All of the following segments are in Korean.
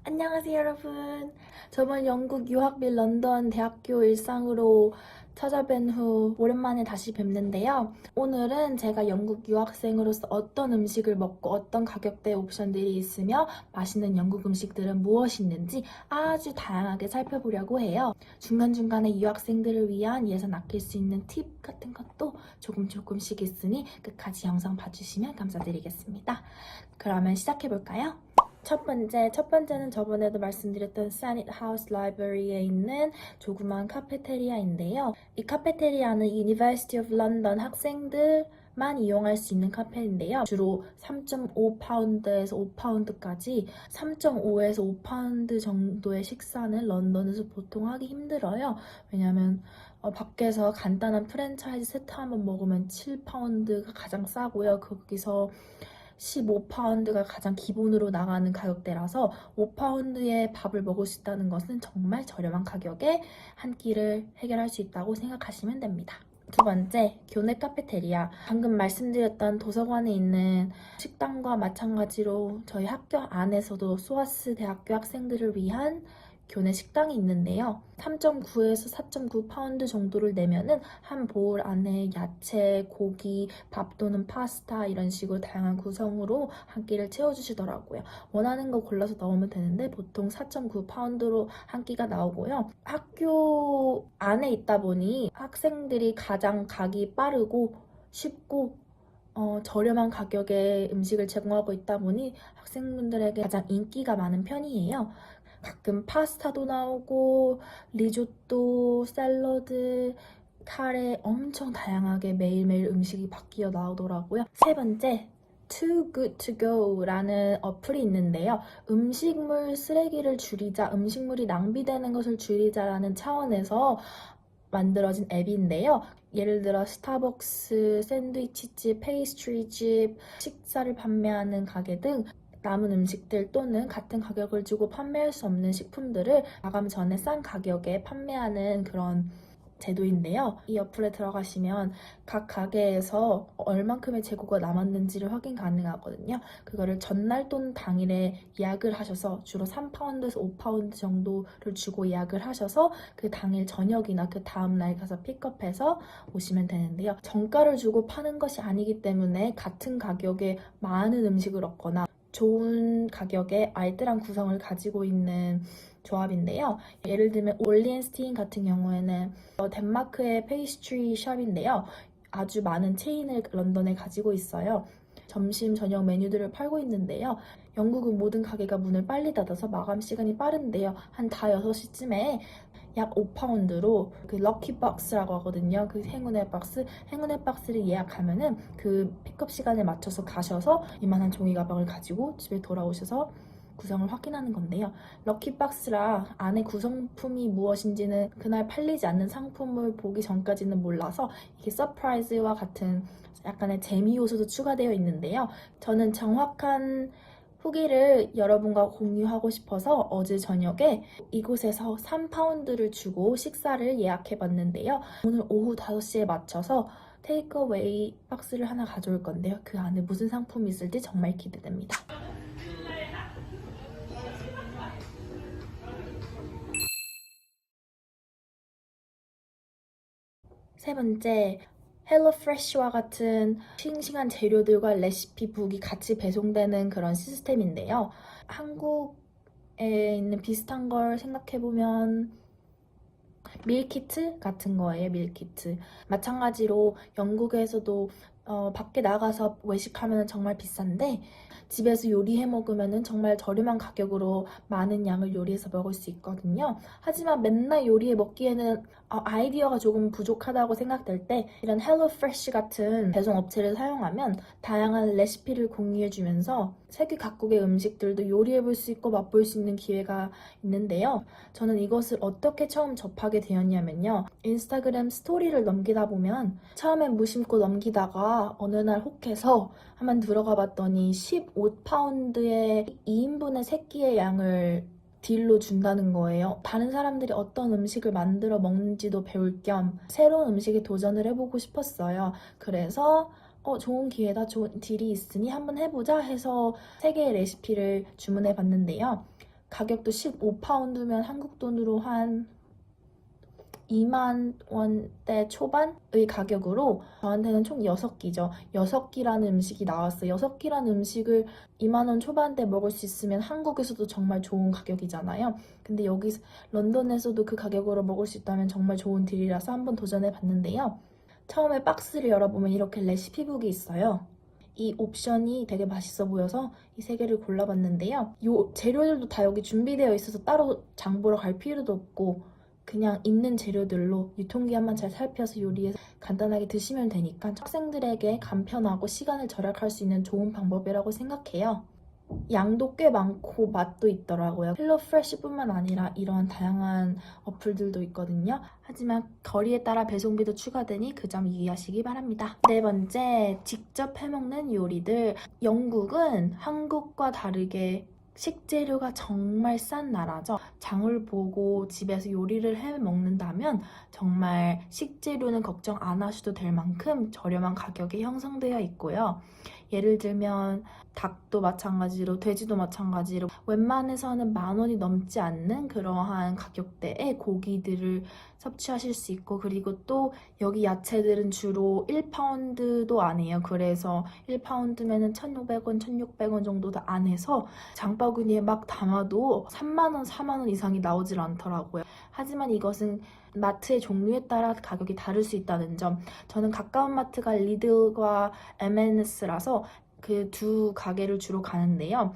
안녕하세요, 여러분. 저번 영국 유학비 런던 대학교 일상으로 찾아뵌 후 오랜만에 다시 뵙는데요. 오늘은 제가 영국 유학생으로서 어떤 음식을 먹고 어떤 가격대 옵션들이 있으며 맛있는 영국 음식들은 무엇이 있는지 아주 다양하게 살펴보려고 해요. 중간중간에 유학생들을 위한 예산 아낄 수 있는 팁 같은 것도 조금씩 있으니 끝까지 영상 봐주시면 감사드리겠습니다. 그러면 시작해볼까요? 첫 번째는 저번에도 말씀드렸던 사닛 하우스 라이브러리에 있는 조그만 카페테리아인데요. 이 카페테리아는 University of London 학생들만 이용할 수 있는 카페인데요. 주로 3.5파운드에서 5파운드까지 3.5에서 5파운드 정도의 식사는 런던에서 보통 하기 힘들어요. 왜냐면 밖에서 간단한 프랜차이즈 세트 한번 먹으면 7파운드가 가장 싸고요. 거기서 15파운드가 가장 기본으로 나가는 가격대라서 5파운드의 밥을 먹을 수 있다는 것은 정말 저렴한 가격에 한 끼를 해결할 수 있다고 생각하시면 됩니다. 두 번째, 교내 카페테리아. 방금 말씀드렸던 도서관에 있는 식당과 마찬가지로 저희 학교 안에서도 소아스 대학교 학생들을 위한 교내 식당이 있는데요. 3.9에서 4.9 파운드 정도를 내면은 한 볼 안에 야채, 고기, 밥 또는 파스타 이런 식으로 다양한 구성으로 한 끼를 채워주시더라고요. 원하는 거 골라서 넣으면 되는데 보통 4.9 파운드로 한 끼가 나오고요. 학교 안에 있다 보니 학생들이 가장 가기 빠르고 쉽고 저렴한 가격에 음식을 제공하고 있다 보니 학생분들에게 가장 인기가 많은 편이에요. 가끔 파스타도 나오고 리조또, 샐러드, 카레 엄청 다양하게 매일매일 음식이 바뀌어 나오더라고요. 세 번째, Too Good To Go라는 어플이 있는데요. 음식물 쓰레기를 줄이자, 음식물이 낭비되는 것을 줄이자라는 차원에서 만들어진 앱인데요. 예를 들어 스타벅스, 샌드위치집, 페이스트리집, 식사를 판매하는 가게 등 남은 음식들 또는 같은 가격을 주고 판매할 수 없는 식품들을 마감 전에 싼 가격에 판매하는 그런 제도인데요. 이 어플에 들어가시면 각 가게에서 얼만큼의 재고가 남았는지를 확인 가능하거든요. 그거를 전날 또는 당일에 예약을 하셔서 주로 3파운드에서 5파운드 정도를 주고 예약을 하셔서 그 당일 저녁이나 그 다음날 가서 픽업해서 오시면 되는데요. 정가를 주고 파는 것이 아니기 때문에 같은 가격에 많은 음식을 얻거나 좋은 가격에 알뜰한 구성을 가지고 있는 조합인데요. 예를 들면 올리앤스테인 같은 경우에는 덴마크의 페이스트리 샵인데요. 아주 많은 체인을 런던에 가지고 있어요. 점심, 저녁 메뉴들을 팔고 있는데요. 영국은 모든 가게가 문을 빨리 닫아서 마감 시간이 빠른데요. 한 다 6시쯤에 약 5파운드로 그 럭키 박스라고 하거든요. 그 행운의 박스를 예약하면은 그 픽업 시간에 맞춰서 가셔서 이만한 종이 가방을 가지고 집에 돌아오셔서 구성을 확인하는 건데요. 럭키박스라 안에 구성품이 무엇인지는 그날 팔리지 않는 상품을 보기 전까지는 몰라서 이게 서프라이즈와 같은 약간의 재미 요소도 추가되어 있는데요. 저는 정확한 후기를 여러분과 공유하고 싶어서 어제 저녁에 이곳에서 3파운드를 주고 식사를 예약해 봤는데요. 오늘 오후 5시에 맞춰서 테이크어웨이 박스를 하나 가져올 건데요. 그 안에 무슨 상품이 있을지 정말 기대됩니다. 세 번째, 헬로프레쉬와 같은 싱싱한 재료들과 레시피북이 같이 배송되는 그런 시스템인데요. 한국에 있는 비슷한 걸 생각해보면 밀키트 같은 거예요, 밀키트. 마찬가지로 영국에서도 밖에 나가서 외식하면 정말 비싼데 집에서 요리해 먹으면 정말 저렴한 가격으로 많은 양을 요리해서 먹을 수 있거든요. 하지만 맨날 요리해 먹기에는 아이디어가 조금 부족하다고 생각될 때 이런 헬로프레쉬 같은 배송 업체를 사용하면 다양한 레시피를 공유해주면서 세계 각국의 음식들도 요리해 볼 수 있고 맛볼 수 있는 기회가 있는데요. 저는 이것을 어떻게 처음 접하게 되었냐면요. 인스타그램 스토리를 넘기다 보면 처음엔 무심코 넘기다가 어느 날 혹해서 한번 들어가 봤더니 15파운드의 2인분의 3끼의 양을 딜로 준다는 거예요. 다른 사람들이 어떤 음식을 만들어 먹는지도 배울 겸 새로운 음식에 도전을 해보고 싶었어요. 그래서 좋은 기회다, 좋은 딜이 있으니 한번 해보자 해서 3개의 레시피를 주문해 봤는데요. 가격도 15파운드면 한국 돈으로 한 2만 원대 초반의 가격으로 저한테는 총 6끼죠. 6끼라는 음식이 나왔어요. 6끼라는 음식을 2만 원 초반대 먹을 수 있으면 한국에서도 정말 좋은 가격이잖아요. 근데 여기 런던에서도 그 가격으로 먹을 수 있다면 정말 좋은 딜이라서 한번 도전해 봤는데요. 처음에 박스를 열어보면 이렇게 레시피북이 있어요. 이 옵션이 되게 맛있어 보여서 이 3개를 골라봤는데요. 요 재료들도 다 여기 준비되어 있어서 따로 장 보러 갈 필요도 없고 그냥 있는 재료들로 유통기한만 잘 살펴서 요리해서 간단하게 드시면 되니까 학생들에게 간편하고 시간을 절약할 수 있는 좋은 방법이라고 생각해요. 양도 꽤 많고 맛도 있더라고요. 헬로프레쉬뿐만 아니라 이런 다양한 어플들도 있거든요. 하지만 거리에 따라 배송비도 추가되니 그 점 유의하시기 바랍니다. 4번째, 직접 해먹는 요리들. 영국은 한국과 다르게 식재료가 정말 싼 나라죠. 장을 보고 집에서 요리를 해 먹는다면 정말 식재료는 걱정 안 하셔도 될 만큼 저렴한 가격에 형성되어 있고요. 예를 들면 닭도 마찬가지로 돼지도 마찬가지로 웬만해서는 10,000원이 넘지 않는 그러한 가격대의 고기들을 섭취하실 수 있고, 그리고 또 여기 야채들은 주로 1파운드도 안 해요. 그래서 1파운드면은 1,500원, 1,600원 정도도 안 해서 장바구니에 막 담아도 3만원, 4만원 이상이 나오질 않더라고요. 하지만 이것은 마트의 종류에 따라 가격이 다를 수 있다는 점. 저는 가까운 마트가 리들과 M&S라서 그 두 가게를 주로 가는데요.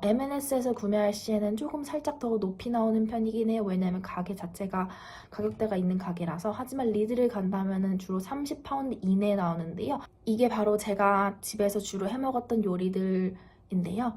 M&S에서 구매할 시에는 조금 살짝 더 높이 나오는 편이긴 해요. 왜냐면 가게 자체가 가격대가 있는 가게라서. 하지만 리드를 간다면 주로 30파운드 이내에 나오는데요. 이게 바로 제가 집에서 주로 해먹었던 요리들인데요.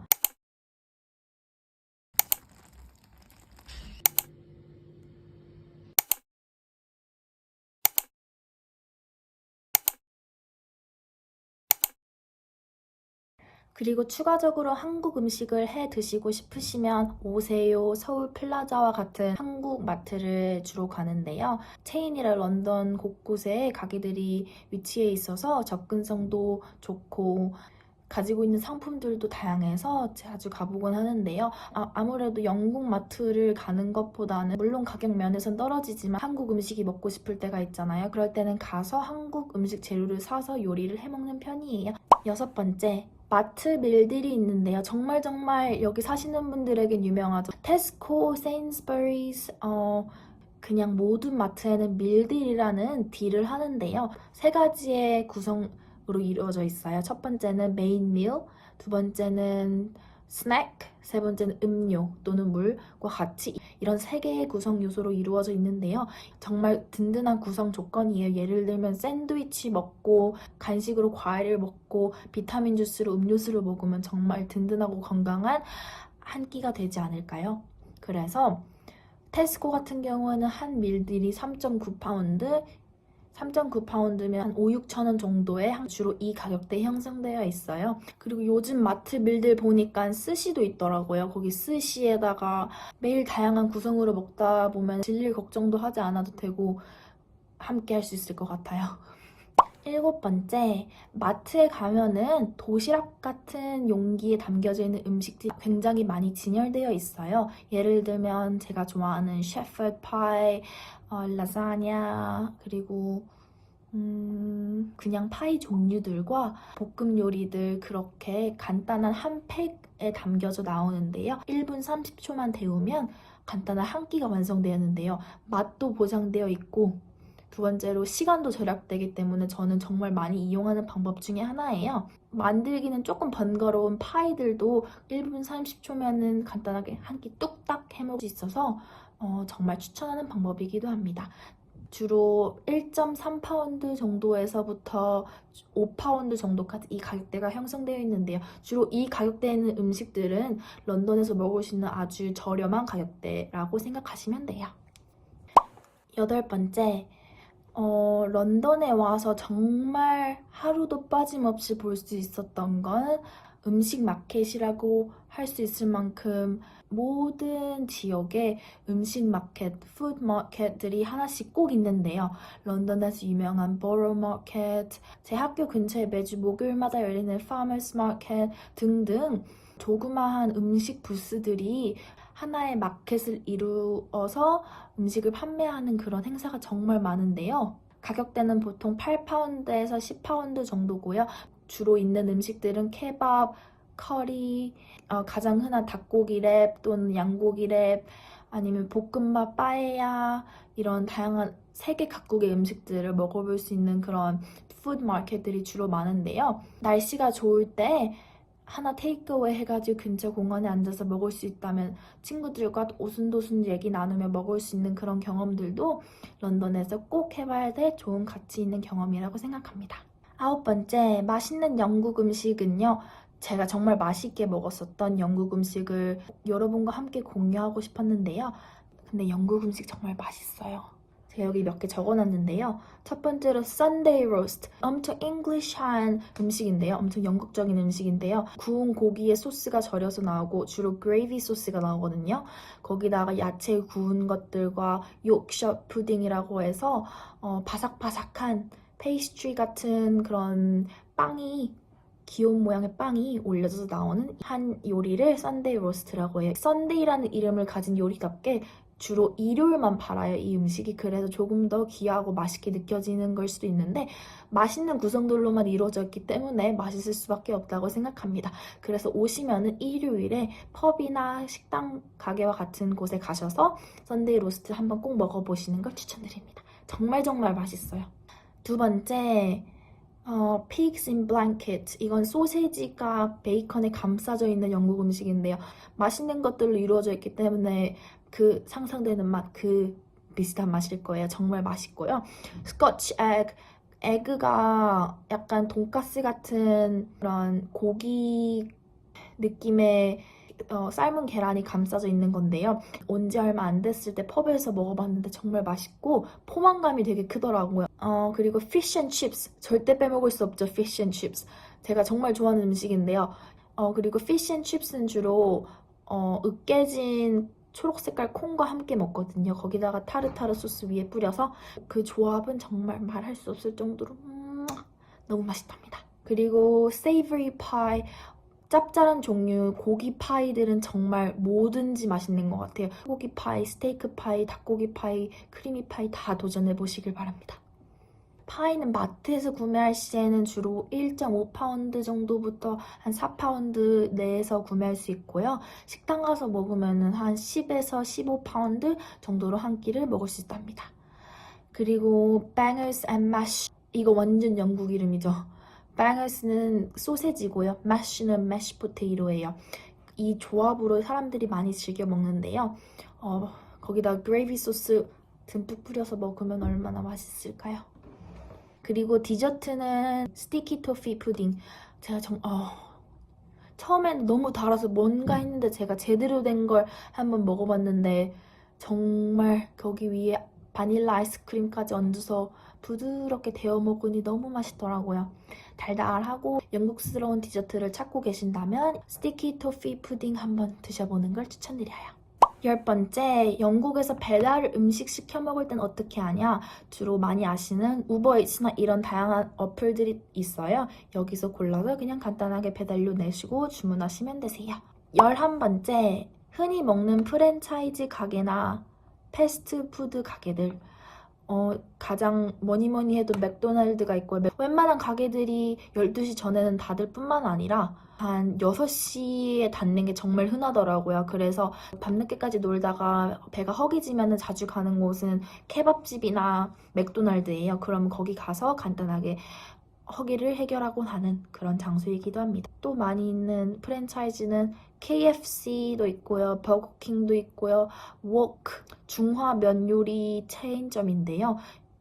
그리고 추가적으로 한국 음식을 해 드시고 싶으시면 오세요, 서울 플라자와 같은 한국 마트를 주로 가는데요. 체인이라 런던 곳곳에 가게들이 위치해 있어서 접근성도 좋고 가지고 있는 상품들도 다양해서 자주 가보곤 하는데요. 아무래도 영국 마트를 가는 것보다는 물론 가격 면에선 떨어지지만 한국 음식이 먹고 싶을 때가 있잖아요. 그럴 때는 가서 한국 음식 재료를 사서 요리를 해먹는 편이에요. 6번째, 마트 밀들이 있는데요. 정말 여기 사시는 분들에겐 유명하죠. 테스코, 세인스버리스, 그냥 모든 마트에는 밀딜이라는 딜을 하는데요. 3가지의 구성으로 이루어져 있어요. 첫 번째는 메인 밀, 두 번째는 스낵, 세 번째는 음료 또는 물과 같이 이런 3개의 구성 요소로 이루어져 있는데요. 정말 든든한 구성 조건이에요. 예를 들면 샌드위치 먹고 간식으로 과일을 먹고 비타민 주스로 음료수를 먹으면 정말 든든하고 건강한 한 끼가 되지 않을까요? 그래서 테스코 같은 경우에는 한 밀들이 3.9파운드, 3.9파운드면 한 5, 6천 원 정도의 주로 이 가격대에 형성되어 있어요. 그리고 요즘 마트 밀들 보니까 스시도 있더라고요. 거기 스시에다가 매일 다양한 구성으로 먹다 보면 질릴 걱정도 하지 않아도 되고 함께 할 수 있을 것 같아요. 7번째, 마트에 가면은 도시락 같은 용기에 담겨져 있는 음식들이 굉장히 많이 진열되어 있어요. 예를 들면 제가 좋아하는 셰퍼드 파이, 라자냐, 그리고 그냥 파이 종류들과 볶음 요리들 그렇게 간단한 한 팩에 담겨져 나오는데요. 1분 30초만 데우면 간단한 한 끼가 완성되었는데요. 맛도 보장되어 있고 두 번째로 시간도 절약되기 때문에 저는 정말 많이 이용하는 방법 중에 하나예요. 만들기는 조금 번거로운 파이들도 1분 30초면은 간단하게 한 끼 뚝딱 해먹을 수 있어서 정말 추천하는 방법이기도 합니다. 주로 1.3파운드 정도에서부터 5파운드 정도까지 이 가격대가 형성되어 있는데요. 주로 이 가격대에 있는 음식들은 런던에서 먹을 수 있는 아주 저렴한 가격대라고 생각하시면 돼요. 8번째, 런던에 와서 정말 하루도 빠짐없이 볼 수 있었던 건 음식 마켓이라고 할 수 있을 만큼 모든 지역에 음식 마켓, 푸드 마켓들이 하나씩 꼭 있는데요. 런던에서 유명한 보로 마켓, 제 학교 근처에 매주 목요일마다 열리는 파머스 마켓 등등 조그마한 음식 부스들이 하나의 마켓을 이루어서 음식을 판매하는 그런 행사가 정말 많은데요. 가격대는 보통 8파운드에서 10파운드 정도고요. 주로 있는 음식들은 케밥, 커리, 가장 흔한 닭고기 랩 또는 양고기 랩, 아니면 볶음밥, 빠에야, 이런 다양한 세계 각국의 음식들을 먹어볼 수 있는 그런 푸드 마켓들이 주로 많은데요. 날씨가 좋을 때 하나 테이크어웨이 해가지고 근처 공원에 앉아서 먹을 수 있다면 친구들과 오순도순 얘기 나누며 먹을 수 있는 그런 경험들도 런던에서 꼭 해봐야 될 좋은 가치 있는 경험이라고 생각합니다. 9번째, 맛있는 영국 음식은요. 제가 정말 맛있게 먹었었던 영국 음식을 여러분과 함께 공유하고 싶었는데요. 근데 영국 음식 정말 맛있어요. 제가 여기 몇 개 적어놨는데요. 첫 번째로 Sunday roast. 엄청 잉글리시한 음식인데요. 엄청 영국적인 음식인데요. 구운 고기에 소스가 절여서 나오고 주로 그레이비 소스가 나오거든요. 거기다가 야채 구운 것들과 요크셔 푸딩이라고 해서 바삭바삭한 페이스트리 같은 그런 빵이 귀여운 모양의 빵이 올려져서 나오는 한 요리를 썬데이 로스트라고 해요. 썬데이라는 이름을 가진 요리답게 주로 일요일만 팔아요, 이 음식이. 그래서 조금 더 귀하고 맛있게 느껴지는 걸 수도 있는데 맛있는 구성들로만 이루어져 있기 때문에 맛있을 수밖에 없다고 생각합니다. 그래서 오시면은 일요일에 펍이나 식당 가게와 같은 곳에 가셔서 썬데이 로스트 한번 꼭 먹어보시는 걸 추천드립니다. 정말 정말 맛있어요. 두 번째, Pigs in Blanket. 이건 소세지가 베이컨에 감싸져 있는 영국 음식인데요. 맛있는 것들로 이루어져 있기 때문에 그 상상되는 맛, 그 비슷한 맛일 거예요. 정말 맛있고요. 스코치 에그. 에그가 약간 돈가스 같은 그런 고기 느낌의 삶은 계란이 감싸져 있는 건데요. 온 지 얼마 안 됐을 때 펍에서 먹어봤는데 정말 맛있고 포만감이 되게 크더라고요. 그리고 fish and chips. 절대 빼먹을 수 없죠, fish and chips. 제가 정말 좋아하는 음식인데요. 그리고 fish and chips는 주로 으깨진 초록 색깔 콩과 함께 먹거든요. 거기다가 타르타르 소스 위에 뿌려서 그 조합은 정말 말할 수 없을 정도로 너무 맛있답니다. 그리고 savory pie. 짭짤한 종류 고기 파이들은 정말 뭐든지 맛있는 것 같아요. 소고기 파이, 스테이크 파이, 닭고기 파이, 크리미 파이 다 도전해 보시길 바랍니다. 파이는 마트에서 구매할 시에는 주로 1.5파운드 정도부터 한 4파운드 내에서 구매할 수 있고요. 식당 가서 먹으면 한 10에서 15파운드 정도로 한 끼를 먹을 수 있답니다. 그리고 bangers and mash. 이거 완전 영국 이름이죠. bangers는 소세지고요. mash는 mashed potato예요. 이 조합으로 사람들이 많이 즐겨 먹는데요. 거기다 그레이비 소스 듬뿍 뿌려서 먹으면 얼마나 맛있을까요? 그리고 디저트는 스티키 토피 푸딩. 제가 처음엔 너무 달아서 뭔가 했는데 제가 제대로 된 걸 한번 먹어봤는데 정말 거기 위에 바닐라 아이스크림까지 얹어서 부드럽게 데워 먹으니 너무 맛있더라고요. 달달하고 영국스러운 디저트를 찾고 계신다면 스티키 토피 푸딩 한번 드셔보는 걸 추천드려요. 10번째, 영국에서 배달 음식 시켜 먹을 땐 어떻게 하냐? 주로 많이 아시는 우버이츠나 이런 다양한 어플들이 있어요. 여기서 골라서 그냥 간단하게 배달료 내시고 주문하시면 되세요. 11번째, 흔히 먹는 프랜차이즈 가게나 패스트푸드 가게들. 가장 뭐니 해도 맥도날드가 있고 웬만한 가게들이 12시 전에는 닫을 뿐만 아니라 한 6시에 닫는 게 정말 흔하더라고요. 그래서 밤늦게까지 놀다가 배가 허기지면 자주 가는 곳은 케밥집이나 맥도날드예요. 그럼 거기 가서 간단하게 허기를 해결하고 하는 그런 장소이기도 합니다. 또 많이 있는 프랜차이즈는 KFC도 있고요. 버거킹도 있고요. 워크, 중화 면 요리 체인점인데요.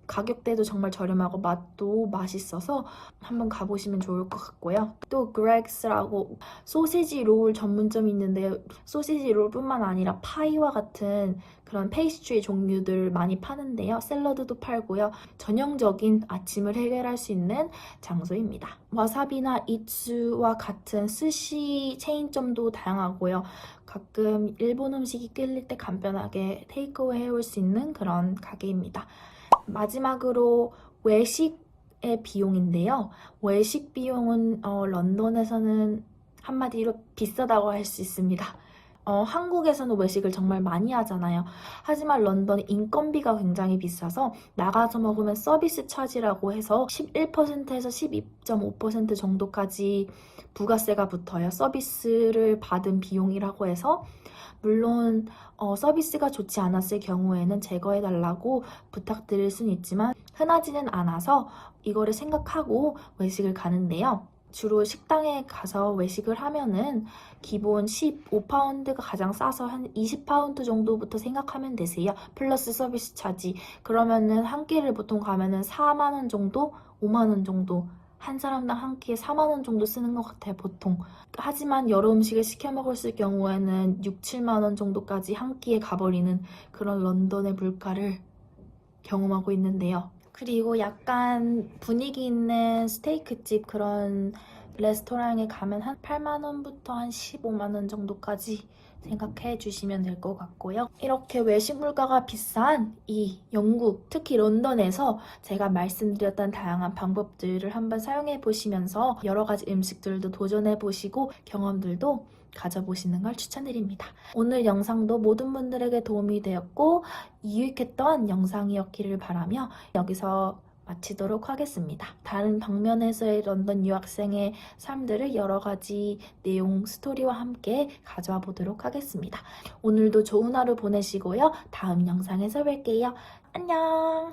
가격대도 정말 저렴하고 맛도 맛있어서 한번 가보시면 좋을 것 같고요. 또 그렉스라고 소시지 롤 전문점이 있는데요. 소시지 롤뿐만 아니라 파이와 같은 그런 페이스트리 종류들 많이 파는데요. 샐러드도 팔고요. 전형적인 아침을 해결할 수 있는 장소입니다. 와사비나 이츠와 같은 스시 체인점도 다양하고요. 가끔 일본 음식이 끌릴 때 간편하게 테이크어웨이 해올 수 있는 그런 가게입니다. 마지막으로 외식의 비용인데요. 외식 비용은 런던에서는 한마디로 비싸다고 할 수 있습니다. 한국에서는 외식을 정말 많이 하잖아요. 하지만 런던은 인건비가 굉장히 비싸서 나가서 먹으면 서비스 차지라고 해서 11%에서 12.5% 정도까지 부가세가 붙어요. 서비스를 받은 비용이라고 해서 물론 서비스가 좋지 않았을 경우에는 제거해달라고 부탁드릴 수는 있지만 흔하지는 않아서 이거를 생각하고 외식을 가는데요. 주로 식당에 가서 외식을 하면은 기본 15파운드가 가장 싸서 한 20파운드 정도부터 생각하면 되세요. 플러스 서비스 차지. 그러면은 한 끼를 보통 가면은 4만 원 정도, 5만 원 정도. 한 사람당 한 끼에 4만 원 정도 쓰는 것 같아요, 보통. 하지만 여러 음식을 시켜 먹었을 경우에는 6, 7만 원 정도까지 한 끼에 가버리는 그런 런던의 물가를 경험하고 있는데요. 그리고 약간 분위기 있는 스테이크집 그런 레스토랑에 가면 한 8만 원부터 한 15만 원 정도까지 생각해 주시면 될 것 같고요. 이렇게 외식 물가가 비싼 이 영국, 특히 런던에서 제가 말씀드렸던 다양한 방법들을 한번 사용해 보시면서 여러 가지 음식들도 도전해 보시고 경험들도 가져보시는 걸 추천드립니다. 오늘 영상도 모든 분들에게 도움이 되었고 유익했던 영상이었기를 바라며 여기서 마치도록 하겠습니다. 다른 방면에서의 런던 유학생의 삶들을 여러 가지 내용 스토리와 함께 가져와 보도록 하겠습니다. 오늘도 좋은 하루 보내시고요. 다음 영상에서 뵐게요. 안녕!